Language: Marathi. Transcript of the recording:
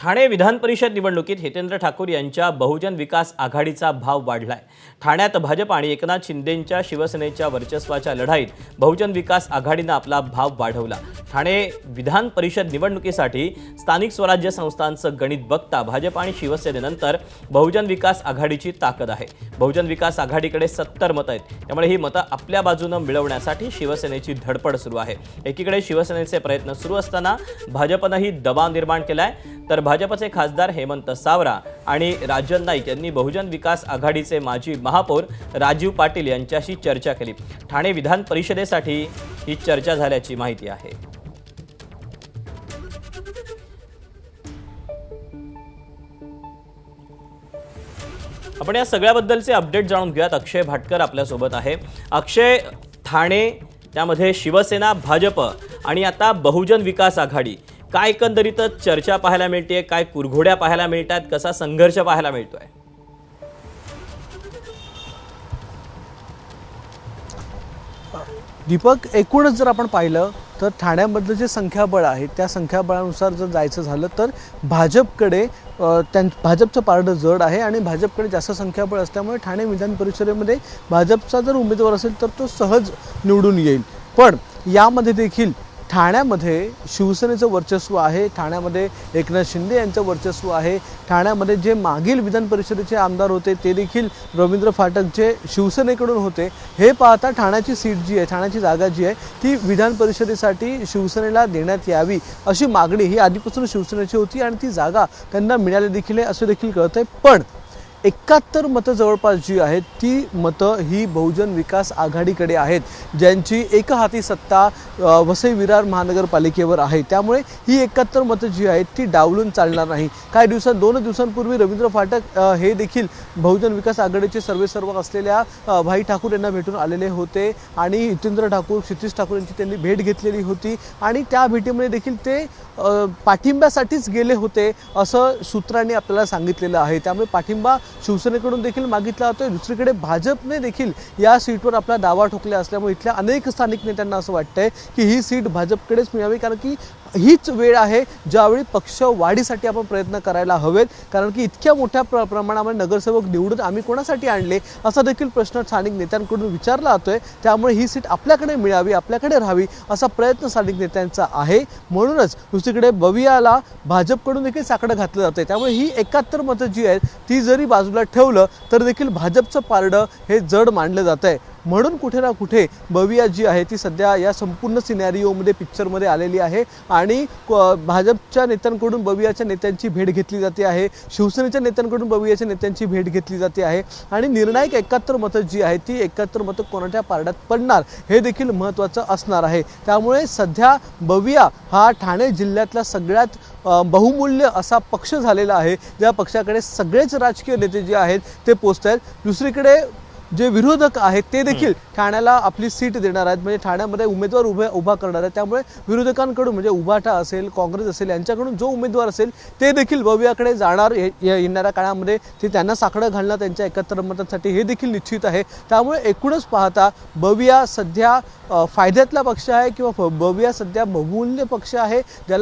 ठाणे विधान परिषद निवडणुकीत हितेंद्र ठाकूर यांच्या बहुजन विकास आघाडीचा भाव वाढलाय। ठाण्यात भाजप आणि एकनाथ शिंदेंच्या शिवसेनेच्या वर्चस्वाच्या लढाईत बहुजन विकास आघाडीने आपला भाव वाढवला। ठाणे विधान परिषद निवडणुकीसाठी स्थानिक स्वराज्य संस्थांचं गणित बघता भाजप आणि शिवसेनेनंतर बहुजन विकास आघाडीची ताकद आहे। बहुजन विकास आघाडीकडे 70 मतं आहेत, त्यामुळे ही मतं आपल्या बाजूने मिळवण्यासाठी शिवसेनेची धडपड सुरू आहे। एकीकडे शिवसेनेचे प्रयत्न सुरू असताना भाजपनेही दबाव निर्माण केलाय, तर भाजपचे खासदार हेमंत सावरा आणि राजन नाईक यांनी बहुजन विकास आघाडीचे माजी महापौर राजीव पाटील यांच्याशी चर्चा केली। ठाणे विधान परिषदेसाठी ही चर्चा झाल्याची माहिती आहे। आपण या सगळ्याबद्दलचे अपडेट जाणून घेऊयात। अक्षय भाटकर आपल्या सोबत आहे। अक्षय, ठाणे त्यामध्ये शिवसेना, भाजप आणि आता बहुजन विकास आघाडी, काय एकंदरीतच चर्चा पाहायला मिळते, काय कुरघोड्या पाहायला मिळतात, कसा संघर्ष पाहायला मिळतोय? दीपक, एकूणच जर आपण पाहिलं तर ठाण्यामधलं जे संख्याबळ आहे त्या संख्याबळानुसार जर जायचं झालं तर भाजपकडे भाजपचं पारडं जड आहे आणि भाजपकडे जास्त संख्याबळ असल्यामुळे ठाणे विधान परिषदेमध्ये भाजपचा जर उमेदवार असेल तर तो सहज निवडून येईल। पण यामध्ये देखील ठाण्यामध्ये शिवसेनेचं वर्चस्व आहे, ठाण्यामध्ये एकनाथ शिंदे यांचं वर्चस्व आहे। ठाण्यामध्ये जे मागील विधान परिषदेचे आमदार होते ते देखील रवींद्र फाटक जे शिवसेनेकडून होते, हे पाहता ठाण्याची सीट जी आहे, ठाण्याची जागा जी आहे ती विधान परिषदेसाठी शिवसेनेला देण्यात यावी अशी मागणी ही आधीपासून शिवसेनेची होती आणि ती जागा त्यांना मिळाली देखील आहे असं देखील कळतंय। पण 71 मतं जवळपास जी आहेत ती मतं ही बहुजन विकास आघाडीकडे आहेत, ज्यांची एकहाती सत्ता वसई विरार महानगरपालिकेवर आहे। त्यामुळे ही 71 मतं जी आहेत ती डावलून चालणार नाही। काही दोन दिवसांपूर्वी रवींद्र फाटक हे देखील बहुजन विकास आघाडीचे सर्वेसर्वा असलेल्या भाई ठाकूर यांना भेटून आलेले होते आणि हितेंद्र ठाकूर, क्षितिज ठाकूर यांची त्यांनी भेट घेतलेली होती आणि त्या भेटीमध्ये देखील ते पाठिंब्यासाठीच गेले होते असं सूत्रांनी आपल्याला सांगितलेलं आहे। त्यामुळे पाठिंबा शिवसेनेकडून देखील मागितला जातोय। दुसरीकडे भाजपने देखील या सीटवर आपला दावा ठोकला असल्यामुळे इथल्या अनेक स्थानिक नेत्यांना असं वाटतंय की ही सीट भाजपकडेच मिळावी, कारण की हीच वेळ आहे ज्यावेळी पक्ष वाढीसाठी आपण प्रयत्न करायला हवेत, कारण की इतक्या मोठ्या प्रमाणामध्ये नगरसेवक निवडून आम्ही कोणासाठी आणले असा देखील प्रश्न स्थानिक नेत्यांकडून विचारला जातोय। त्यामुळे ही सीट आपल्याकडे मिळावी, आपल्याकडे राहावी असा प्रयत्न स्थानिक नेत्यांचा आहे। म्हणूनच दुसरीकडे बवियाला भाजपकडून देखील साकडं घातलं जातंय। त्यामुळे ही 71 मतं जी आहेत ती जरी बाजूला ठेवलं तर देखील भाजपचं पारडं हे जड मानलं जातंय। म्हणून कुठे ना कुठे बविया जी आहे ती सध्या या संपूर्ण सिनॅरिओमध्ये पिक्चरमध्ये आलेली आहे आणि भाजपच्या नेत्यांकडून बवियाच्या नेत्यांची भेट घेतली जाते आहे, शिवसेनेच्या नेत्यांकडून बवियाच्या नेत्यांची भेट घेतली जाते आहे आणि निर्णायक 71 मतं जी आहेत ती 71 मतं कोणाच्या पारड्यात पडणार हे देखील महत्त्वाचं असणार आहे। त्यामुळे सध्या बविया हा ठाणे जिल्ह्यातला सगळ्यात बहुमूल्य असा पक्ष झालेला आहे, ज्या पक्षाकडे सगळेच राजकीय नेते जे आहेत ते पोचत आहेत। दुसरीकडे जे विरोधक आहेत ते देखील ठाण्याला आपली सीट देणार आहेत, म्हणजे ठाण्यामध्ये उमेदवार उभा करणार आहेत। त्यामुळे विरोधकांकडून म्हणजे उभाटा असेल, काँग्रेस असेल यांच्याकडून जो उमेदवार असेल ते देखील बवियाकडे जाणार येणाऱ्या काळामध्ये, ते त्यांना साकडं घालणार त्यांच्या 71 मतांसाठी हे देखील निश्चित आहे। त्यामुळे एकूणच पाहता बविया सध्या फायद्यातला पक्ष आहे किंवा बविया सध्या बहुमूल्य पक्ष आहे, ज्याला